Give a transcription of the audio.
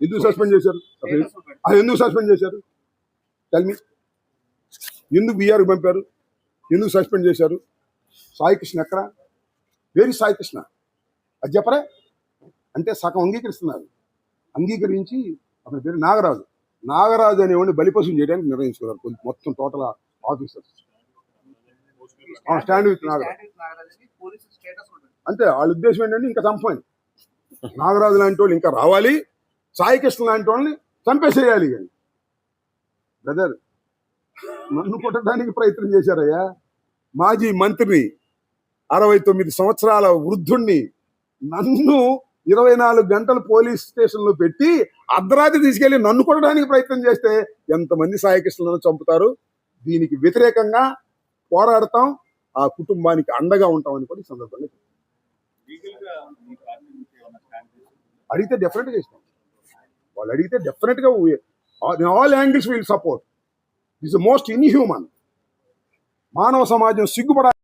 ఎందుకు సస్పెండ్ చేశారు? ఎందుకు సస్పెండ్ చేశారు? Tell me. ఎందుకు బీఆర్ పంపారు? ఎందుకు సస్పెండ్ చేశారు? సాయి కృష్ణ ఎక్కడ? వేరి సాయి కృష్ణ అది చెప్పరే. అంటే సగం అంగీకరిస్తున్నారు. అంగీకరించి అతని పేరు నాగరాజు. నాగరాజు అనేవాడిని బలిపశువుని చేయడానికి నిర్ణయించుకున్నారు మొత్తం total officers. Stand with Nagaraju అంటే వాళ్ళ ఉద్దేశం ఏంటంటే ఇంకా చంపని నాగరాజు లాంటి వాళ్ళు ఇంకా రావాలి, సాయి కృష్ణ లాంటి వాళ్ళని చంపేసేయాలి. అని బ్రదర్ నన్ను కొట్టడానికి ప్రయత్నం చేశారయ్యా. మాజీ మంత్రిని, 69 సంవత్సరాల వృద్ధుణ్ణి నన్ను 24 గంటలు పోలీస్ స్టేషన్లో పెట్టి అర్ధరాత్రి తీసుకెళ్లి నన్ను కొట్టడానికి ప్రయత్నం చేస్తే ఎంతమంది సాయి కృష్ణలను చంపుతారు? దీనికి వ్యతిరేకంగా పోరాడతాం, ఆ కుటుంబానికి అండగా ఉంటామని కూడా ఈ సందర్భంగా అడిగితే డెఫినెట్గా ఇస్తాం. వాళ్ళు అడిగితే డెఫినెట్గా all angles will support. This most inhuman. మానవ సమాజం సిగ్గుపడాలి.